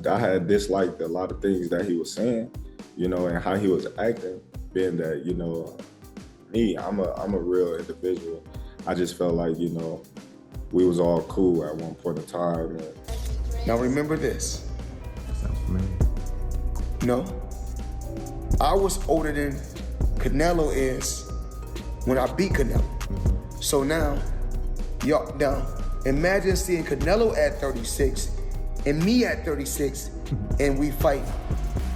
I had disliked a lot of things that he was saying, and how he was acting, being that, I'm a real individual. I just felt like, we was all cool at one point in time. And now remember this. Sounds familiar. No, I was older than Canelo is when I beat Canelo. So now, imagine seeing Canelo at 36 and me at 36, and we fight.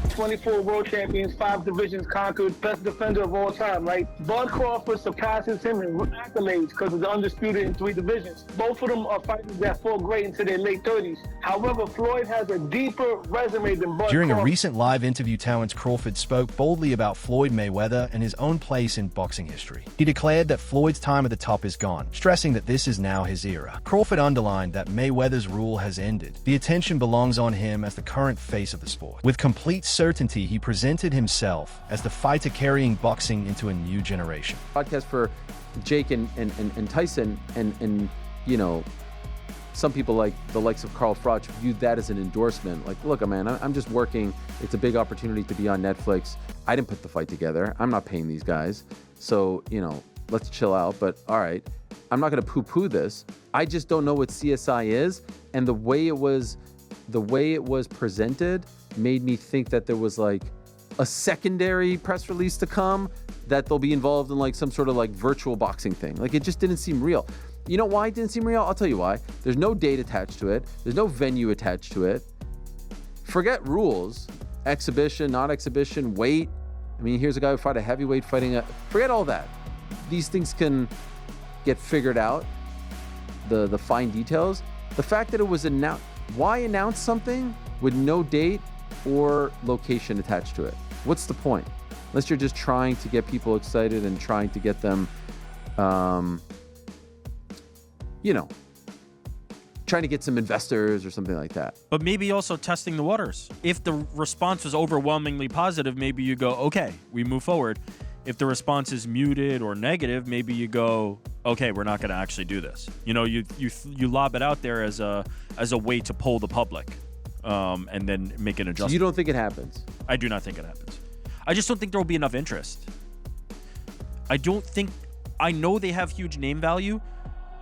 24 world champions, 5 divisions conquered, best defender of all time, right? Bud Crawford surpasses him in accolades because of the undisputed in 3 divisions. Both of them are fighters that fought great into their late 30s. However, Floyd has a deeper resume than Bud During Crawford. a recent live interview, Terence Crawford spoke boldly about Floyd Mayweather and his own place in boxing history. He declared that Floyd's time at the top is gone, stressing that this is now his era. Crawford underlined that Mayweather's rule has ended. The attention belongs on him as the current face of the sport. With complete certainty, he presented himself as the fighter carrying boxing into a new generation. Podcast for Jake and Tyson, and some people like the likes of Carl Froch viewed that as an endorsement. Like, look, man, I'm just working. It's a big opportunity to be on Netflix. I didn't put the fight together. I'm not paying these guys. So, let's chill out. But all right, I'm not going to poo-poo this. I just don't know what CSI is, and the way it was presented made me think that there was like a secondary press release to come, that they'll be involved in like some sort of like virtual boxing thing. Like, it just didn't seem real. You know why it didn't seem real? I'll tell you why. There's no date attached to it. There's no venue attached to it. Forget rules, exhibition, not exhibition, weight. I mean, here's a guy who fought a heavyweight fighting forget all that. These things can get figured out, the fine details. The fact that it was announced, why announce something with no date or location attached to it? What's the point? Unless you're just trying to get people excited and trying to get them, trying to get some investors or something like that. But maybe also testing the waters. If the response was overwhelmingly positive, maybe you go, okay, we move forward. If the response is muted or negative, maybe you go, okay, we're not going to actually do this. You lob it out there as a way to poll the public. And then make an adjustment. So you don't think it happens? I do not think it happens. I just don't think there will be enough interest. I know they have huge name value.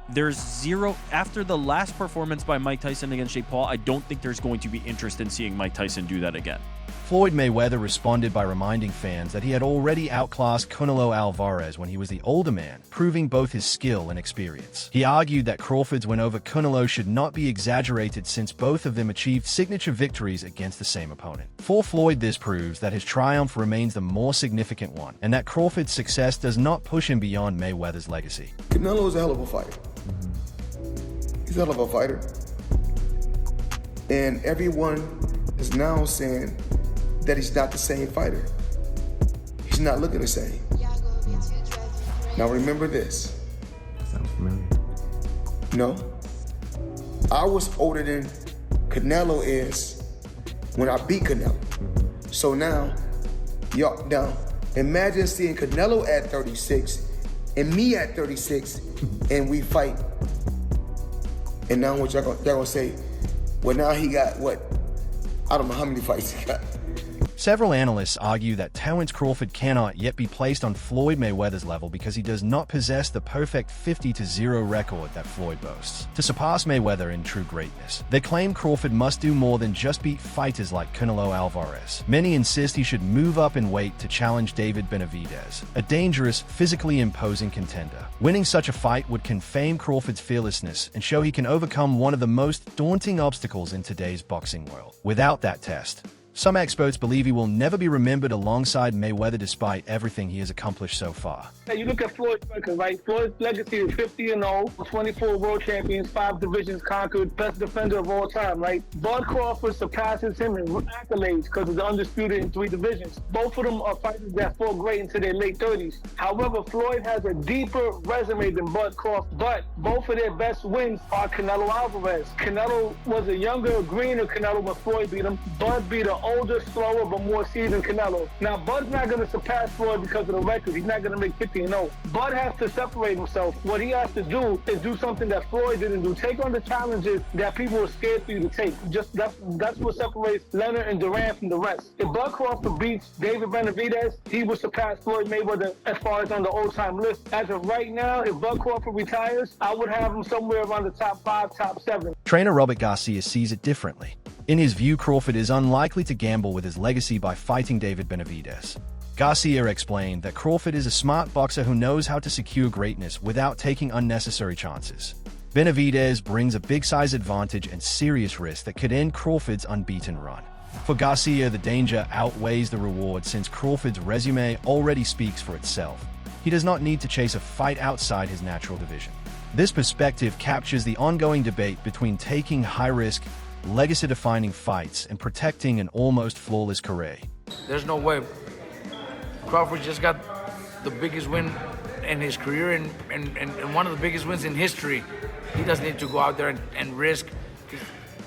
There's zero, after the last performance by Mike Tyson against Jake Paul, I don't think there's going to be interest in seeing Mike Tyson do that again. Floyd Mayweather responded by reminding fans that he had already outclassed Canelo Alvarez when he was the older man, proving both his skill and experience. He argued that Crawford's win over Canelo should not be exaggerated since both of them achieved signature victories against the same opponent. For Floyd, this proves that his triumph remains the more significant one, and that Crawford's success does not push him beyond Mayweather's legacy. Canelo is a hell of a fighter. He's a hell of a fighter. And everyone is now saying that he's not the same fighter. He's not looking the same. Now remember this. Sounds familiar. No, I was older than Canelo is when I beat Canelo. So now, imagine seeing Canelo at 36 and me at 36, and we fight. And now what y'all gonna say? Well, now he got what? I don't know how many fights he got. Several analysts argue that Terence Crawford cannot yet be placed on Floyd Mayweather's level because he does not possess the perfect 50-0 record that Floyd boasts. To surpass Mayweather in true greatness, they claim Crawford must do more than just beat fighters like Canelo Alvarez. Many insist he should move up in weight to challenge David Benavidez, a dangerous, physically imposing contender. Winning such a fight would confirm Crawford's fearlessness and show he can overcome one of the most daunting obstacles in today's boxing world. Without that test, some experts believe he will never be remembered alongside Mayweather despite everything he has accomplished so far. You look at Floyd's record, right? Floyd's legacy is 50-0, 24 world champions, 5 divisions conquered, best defender of all time, right? Bud Crawford surpasses him in accolades because of the undisputed in 3 divisions. Both of them are fighters that fought great into their late 30s. However, Floyd has a deeper resume than Bud Crawford, but both of their best wins are Canelo Alvarez. Canelo was a younger, greener Canelo when Floyd beat him. Bud beat an older, slower, but more seasoned Canelo. Now, Bud's not going to surpass Floyd because of the record. He's not going to make 50-0. Bud has to separate himself. What he has to do is do something that Floyd didn't do. Take on the challenges that people were scared for you to take. Just that's what separates Leonard and Duran from the rest. If Bud Crawford beats David Benavidez, he will surpass Floyd Mayweather as far as on the all-time list. As of right now, if Bud Crawford retires, I would have him somewhere around the top 5, top 7. Trainer Robert Garcia sees it differently. In his view, Crawford is unlikely to gamble with his legacy by fighting David Benavidez. Garcia explained that Crawford is a smart boxer who knows how to secure greatness without taking unnecessary chances. Benavidez brings a big size advantage and serious risk that could end Crawford's unbeaten run. For Garcia, the danger outweighs the reward since Crawford's resume already speaks for itself. He does not need to chase a fight outside his natural division. This perspective captures the ongoing debate between taking high-risk, legacy-defining fights and protecting an almost flawless career. There's no way. Crawford just got the biggest win in his career and one of the biggest wins in history. He doesn't need to go out there and risk.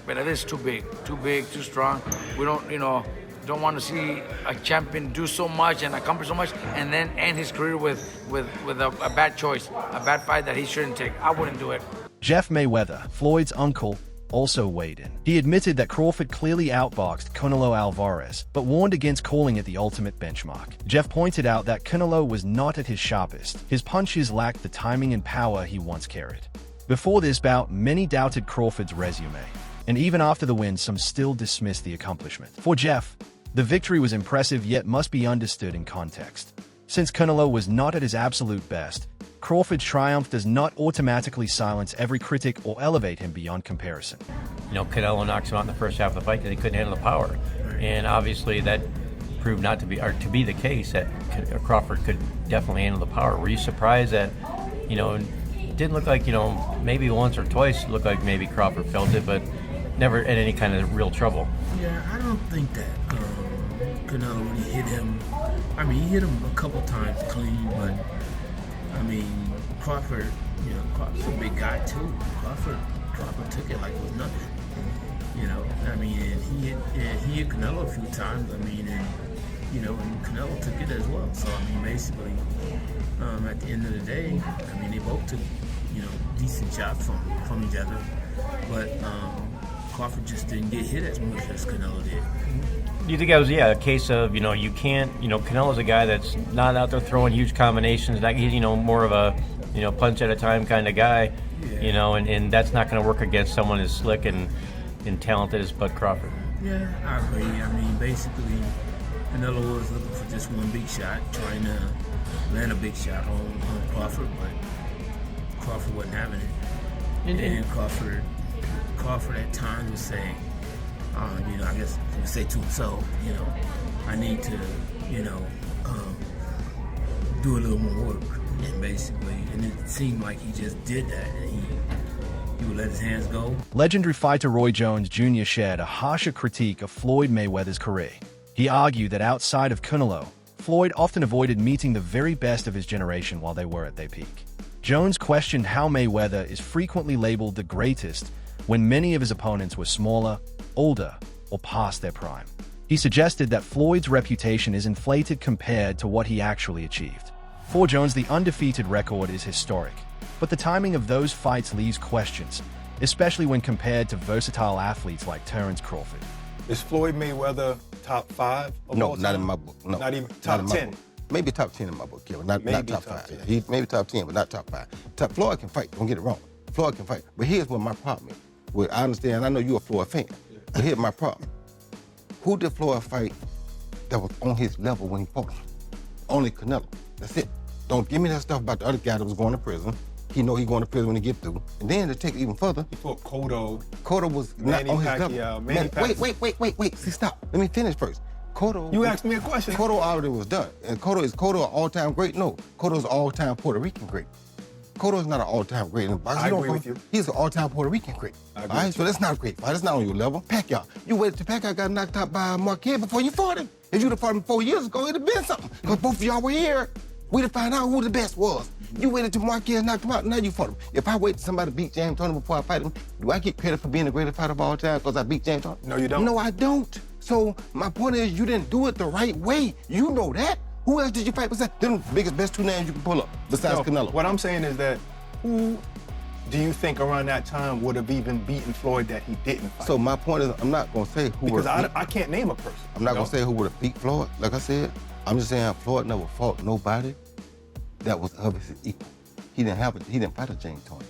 But it is too big, too strong. We don't want to see a champion do so much and accomplish so much and then end his career with a bad choice, a bad fight that he shouldn't take. I wouldn't do it. Jeff Mayweather, Floyd's uncle, also weighed in. He admitted that Crawford clearly outboxed Canelo Alvarez, but warned against calling it the ultimate benchmark. Jeff pointed out that Canelo was not at his sharpest. His punches lacked the timing and power he once carried. Before this bout, many doubted Crawford's resume, and even after the win, some still dismissed the accomplishment. For Jeff, the victory was impressive yet must be understood in context. Since Canelo was not at his absolute best, Crawford's triumph does not automatically silence every critic or elevate him beyond comparison. Canelo knocks him out in the first half of the fight because he couldn't handle the power. And obviously that proved not to be, or to be the case, that Crawford could definitely handle the power. Were you surprised that, it didn't look like, maybe once or twice it looked like maybe Crawford felt it, but never in any kind of real trouble? Yeah, I don't think that Canelo really hit him. He hit him a couple times clean, but Crawford, Crawford's a big guy too. Crawford took it like it was nothing. And he hit Canelo a few times. And Canelo took it as well. So basically, at the end of the day, they both took decent shots from each other, but Crawford just didn't get hit as much as Canelo did. Do you think that was, a case of, you can't, Canelo's a guy that's not out there throwing huge combinations. He's, more of a, punch at a time kind of guy, and that's not going to work against someone as slick and talented as Bud Crawford. Yeah, I agree. Basically, Canelo was looking for just one big shot, trying to land a big shot on Crawford, but Crawford wasn't having it. And Crawford at times would say, I guess he would say to himself, I need to, do a little more work. And it seemed like he just did that, and he would let his hands go. Legendary fighter Roy Jones Jr. shared a harsher critique of Floyd Mayweather's career. He argued that outside of Canelo, Floyd often avoided meeting the very best of his generation while they were at their peak. Jones questioned how Mayweather is frequently labeled the greatest when many of his opponents were smaller, older, or past their prime. He suggested that Floyd's reputation is inflated compared to what he actually achieved. For Jones, the undefeated record is historic, but the timing of those fights leaves questions, especially when compared to versatile athletes like Terence Crawford. Is Floyd Mayweather top 5 of No, all not time? in my book. No, Not even top 10? Book. Maybe top 10 in my book, Kevin. Not Maybe top top 5. 10. Yeah. Maybe top 10, but not top 5. Floyd can fight. Don't get it wrong. Floyd can fight. But here's what my problem is. Well, I understand. I know you're a Floyd fan. But here's my problem. Who did Floyd fight that was on his level when he fought him? Only Canelo. That's it. Don't give me that stuff about the other guy that was going to prison. He know he going to prison when he get through. And then to take it even further. He fought Cotto. Cotto was Manny not on his Pacquiao, level. Wait. See, stop. Let me finish first. Cotto. You asked me a question. Cotto already was done. And Cotto an all-time great? No. Cotto's an all-time Puerto Rican great. Cotto's not an all-time great in boxing. I agree with you. He's an all-time Puerto Rican great. I agree All right, with so that's not a great fight. That's not on your level. Pacquiao. You waited till Pacquiao got knocked out by Marquez before you fought him. If you'd have fought him 4 years ago, it'd have been something. Because both of y'all were here. We'd have found out who the best was. You waited till Marquez knocked him out, now you fought him. If I wait till somebody beat James Toney before I fight him, do I get credit for being the greatest fighter of all time because I beat James Toney? No, you don't. No, I don't. So my point is, you didn't do it the right way. You know that. Who else did you fight besides them best two names you can pull up besides Canelo? What I'm saying is that who do you think around that time would have even beaten Floyd that he didn't fight? So my point is, I'm not gonna say who because would I can't name a person. I'm not gonna say who would have beat Floyd. Like I said, I'm just saying Floyd never fought nobody that was of his equal. He didn't fight a James Toney.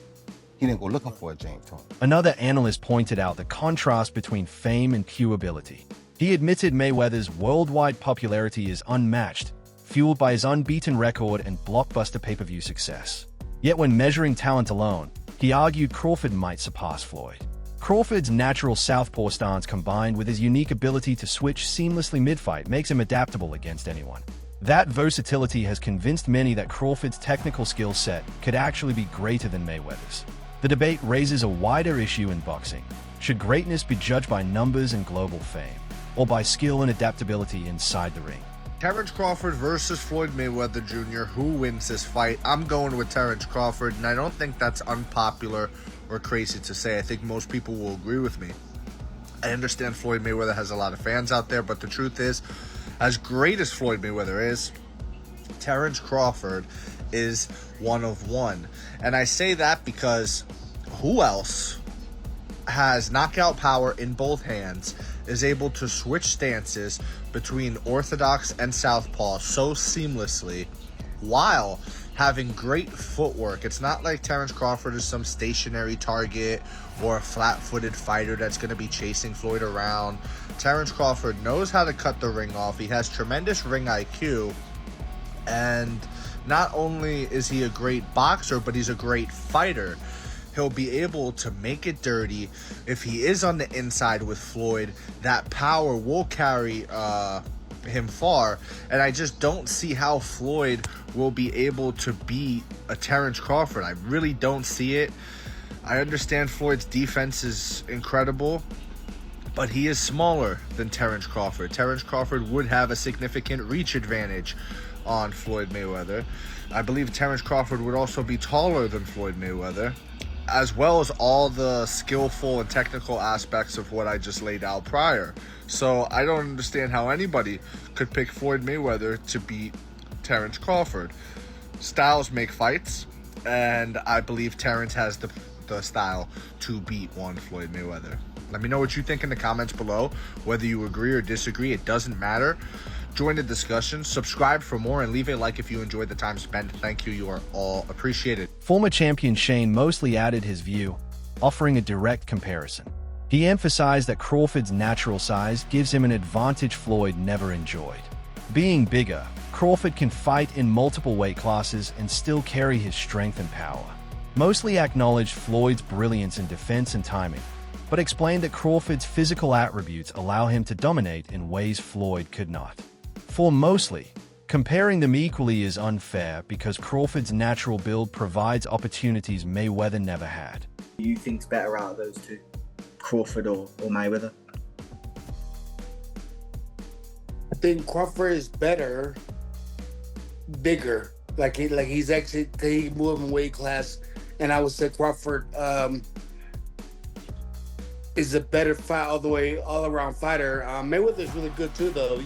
He didn't go looking for a James Toney. Another analyst pointed out the contrast between fame and pure ability. He admitted Mayweather's worldwide popularity is unmatched, fueled by his unbeaten record and blockbuster pay-per-view success. Yet when measuring talent alone, he argued Crawford might surpass Floyd. Crawford's natural southpaw stance combined with his unique ability to switch seamlessly mid-fight makes him adaptable against anyone. That versatility has convinced many that Crawford's technical skill set could actually be greater than Mayweather's. The debate raises a wider issue in boxing. Should greatness be judged by numbers and global fame, or by skill and adaptability inside the ring? Terence Crawford versus Floyd Mayweather Jr. Who wins this fight? I'm going with Terence Crawford, and I don't think that's unpopular or crazy to say. I think most people will agree with me. I understand Floyd Mayweather has a lot of fans out there, but the truth is, as great as Floyd Mayweather is, Terence Crawford is one of one. And I say that because who else has knockout power in both hands, is able to switch stances between orthodox and southpaw so seamlessly while having great footwork? It's not like Terence Crawford is some stationary target or a flat-footed fighter that's going to be chasing Floyd around. Terence Crawford knows how to cut the ring off. He has tremendous ring IQ, and not only is he a great boxer, but he's a great fighter. He'll be able to make it dirty. If he is on the inside with Floyd, that power will carry him far. And I just don't see how Floyd will be able to beat a Terence Crawford. I really don't see it. I understand Floyd's defense is incredible, but he is smaller than Terence Crawford. Terence Crawford would have a significant reach advantage on Floyd Mayweather. I believe Terence Crawford would also be taller than Floyd Mayweather, as well as all the skillful and technical aspects of what I just laid out prior. So I don't understand how anybody could pick Floyd Mayweather to beat Terence Crawford. Styles make fights, and I believe Terence has the style to beat one Floyd Mayweather. Let me know what you think in the comments below. Whether you agree or disagree, it doesn't matter. Join the discussion, subscribe for more, and leave a like if you enjoyed the time spent. Thank you. You are all appreciated. Former champion Shane mostly added his view, offering a direct comparison. He emphasized that Crawford's natural size gives him an advantage Floyd never enjoyed. Being bigger, Crawford can fight in multiple weight classes and still carry his strength and power. Mostly acknowledged Floyd's brilliance in defense and timing, but explained that Crawford's physical attributes allow him to dominate in ways Floyd could not. For mostly, comparing them equally is unfair because Crawford's natural build provides opportunities Mayweather never had. Who do you think's better out of those two, Crawford or Mayweather? I think Crawford is better, bigger. Like he's actually, he moved in weight class, and I would say Crawford is a better fight all around fighter. Mayweather is really good too, though.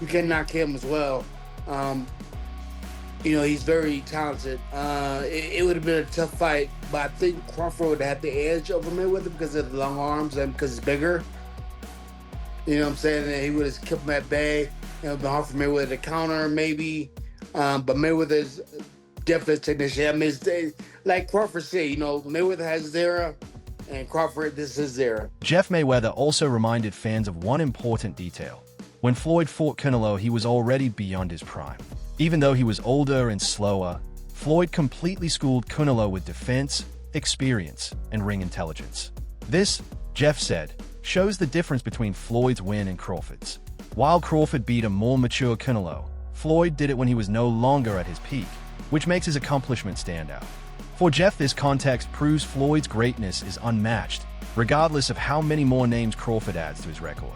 You can knock him as well. He's very talented. It would have been a tough fight, but I think Crawford would have the edge over Mayweather because of the long arms and because he's bigger. You know what I'm saying? And he would have kept him at bay. It would have been hard for Mayweather to counter, maybe. But Mayweather's definitely a technician. I mean, like Crawford said, Mayweather has his era, and Crawford, this is his era. Jeff Mayweather also reminded fans of one important detail. When Floyd fought Canelo, he was already beyond his prime. Even though he was older and slower, Floyd completely schooled Canelo with defense, experience, and ring intelligence. This, Jeff said, shows the difference between Floyd's win and Crawford's. While Crawford beat a more mature Canelo, Floyd did it when he was no longer at his peak, which makes his accomplishment stand out. For Jeff, this context proves Floyd's greatness is unmatched, regardless of how many more names Crawford adds to his record.